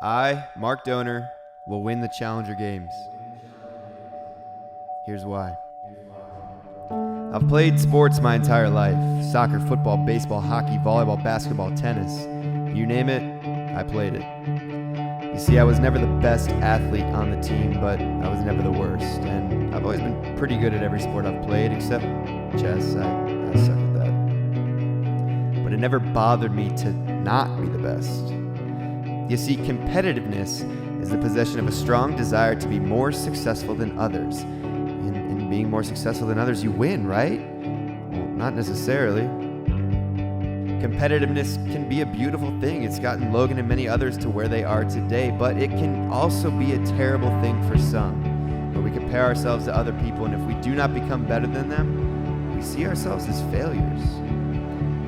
I, Mark Dohner, will win the Challenger Games. Here's why. I've played sports my entire life. Soccer, football, baseball, hockey, volleyball, basketball, tennis. You name it, I played it. You see, I was never the best athlete on the team, but I was never the worst. And I've always been pretty good at every sport I've played, except chess. I suck at that. But it never bothered me to not be the best. You see, competitiveness is the possession of a strong desire to be more successful than others. In being more successful than others, you win, right? Well, not necessarily. Competitiveness can be a beautiful thing. It's gotten Logan and many others to where they are today, but it can also be a terrible thing for some, where we compare ourselves to other people, and if we do not become better than them, we see ourselves as failures.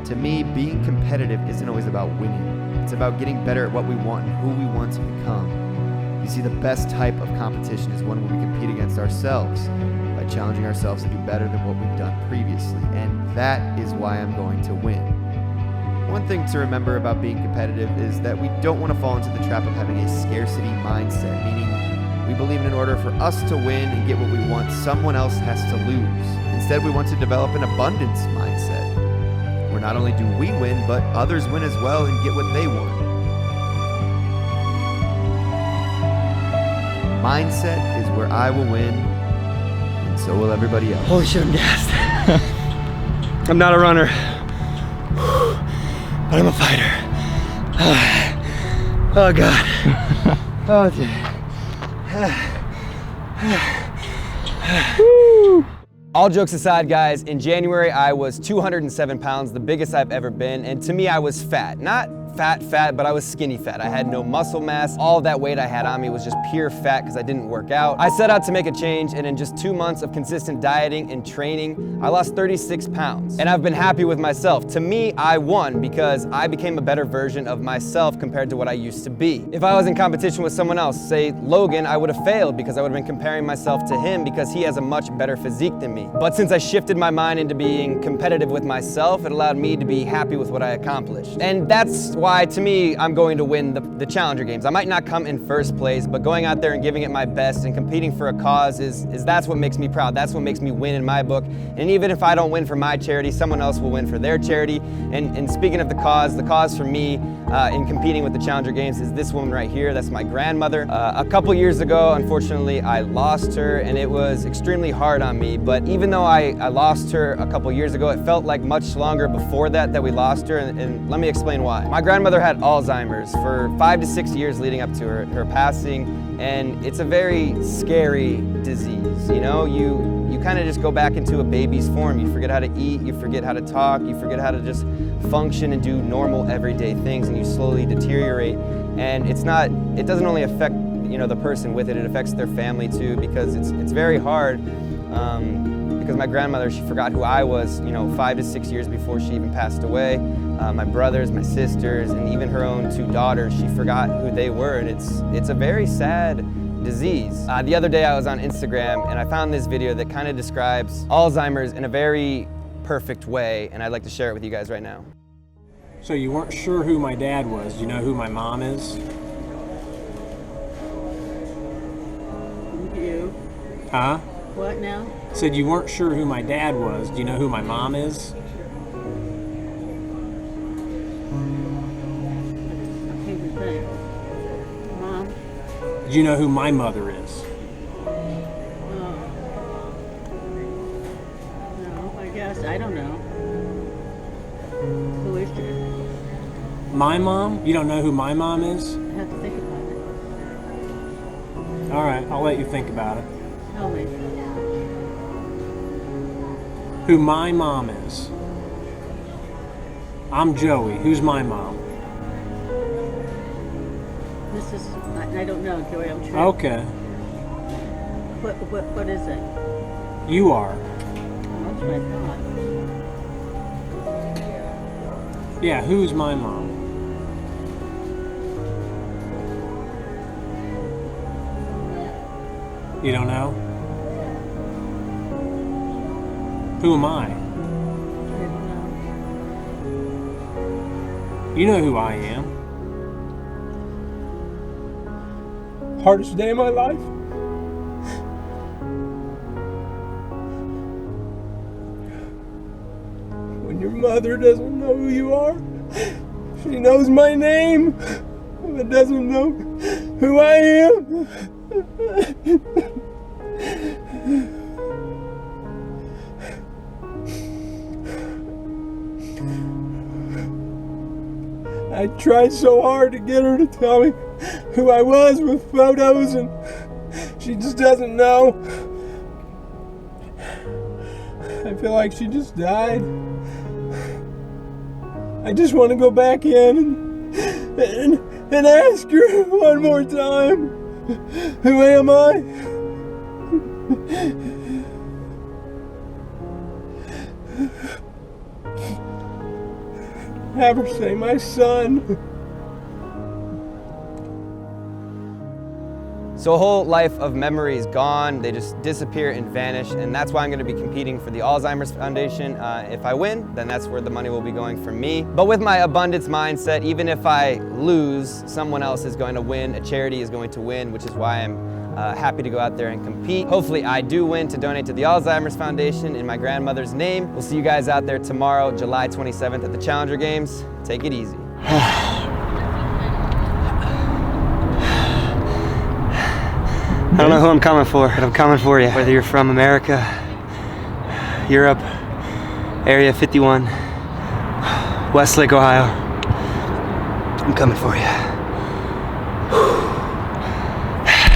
To me, being competitive isn't always about winning. It's about getting better at what we want and who we want to become. You see, the best type of competition is one where we compete against ourselves by challenging ourselves to do better than what we've done previously, and that is why I'm going to win. One thing to remember about being competitive is that we don't want to fall into the trap of having a scarcity mindset, meaning we believe in order for us to win and get what we want, someone else has to lose. Instead, we want to develop an abundance mindset, where not only do we win, but others win as well and get what they want. Mindset is where I will win, and so will everybody else. Holy shit, I'm gassed. I'm not a runner, but I'm a fighter. Oh God. Oh dude. All jokes aside, guys, in January I was 207 pounds, the biggest I've ever been, and to me I was fat. Not fat, but I was skinny fat. I had no muscle mass. All of that weight I had on me was just pure fat because I didn't work out. I set out to make a change, and in just 2 months of consistent dieting and training, I lost 36 pounds. And I've been happy with myself. To me, I won because I became a better version of myself compared to what I used to be. If I was in competition with someone else, say Logan, I would have failed because I would have been comparing myself to him because he has a much better physique than me. But since I shifted my mind into being competitive with myself, it allowed me to be happy with what I accomplished. And that's why, to me, I'm going to win the Challenger Games. I might not come in first place, but going out there and giving it my best and competing for a cause is that's what makes me proud. That's what makes me win in my book. And even if I don't win for my charity, someone else will win for their charity. And speaking of the cause for me in competing with the Challenger Games is this woman right here. That's my grandmother. A couple years ago, unfortunately, I lost her, and it was extremely hard on me. But even though I lost her a couple years ago, it felt like much longer before that we lost her, and let me explain why. My grandmother had ALZHEIMER'S for 5 to 6 years leading up to her passing, and it's a very scary disease. You know, you kind of just go back into a baby's form. You forget how to eat, you forget how to talk, you forget how to just function and do normal everyday things, and you slowly deteriorate. And it doesn't only affect, you know, the person with it affects their family too, because it's very hard. Because my grandmother, she forgot who I was, you know, 5 to 6 years before she even passed away. My brothers, my sisters, and even her own 2 daughters, she forgot who they were, and it's a very sad disease. The other day I was on Instagram and I found this video that kind of describes Alzheimer's in a very perfect way, and I'd like to share it with you guys right now. So you weren't sure who my dad was. Do you know who my mom is? You. Huh? What now? Said you weren't sure who my dad was. Do you know who my mom is? Okay, the thing. Mom? Do you know who my mother is? No, I guess. I don't know. Who is she? My mom? You don't know who my mom is? I have to think about it. All right, I'll let you think about it. Tell me. Who my mom is. I'm Joey. Who's my mom? This is, I don't know, Joey, I'm sure. Okay. What is it? You are. That's what I thought. Yeah, who's my mom? You don't know? Who am I? I don't know. You know who I am. hardest day of my life. When your mother doesn't know who you are, she knows my name, but doesn't know who I am. I tried so hard to get her to tell me who I was with photos, and she just doesn't know. I feel like she just died. I just want to go back in and ask her one more time, who am I? Have her say, my son. So a whole life of memories gone, they just disappear and vanish, and that's why I'm gonna be competing for the ALZHEIME'S Foundation. If I win, then that's where the money will be going for me. But with my abundance mindset, even if I lose, someone else is going to win, a charity is going to win, which is why I'm happy to go out there and compete. Hopefully I do win to donate to the ALZHEIME'S Foundation in my grandmother's name. We'll see you guys out there tomorrow, July 27th at the Challenger Games. Take it easy. I don't know who I'm coming for, but I'm coming for you. Whether you're from America, Europe, Area 51, Westlake, Ohio, I'm coming for you.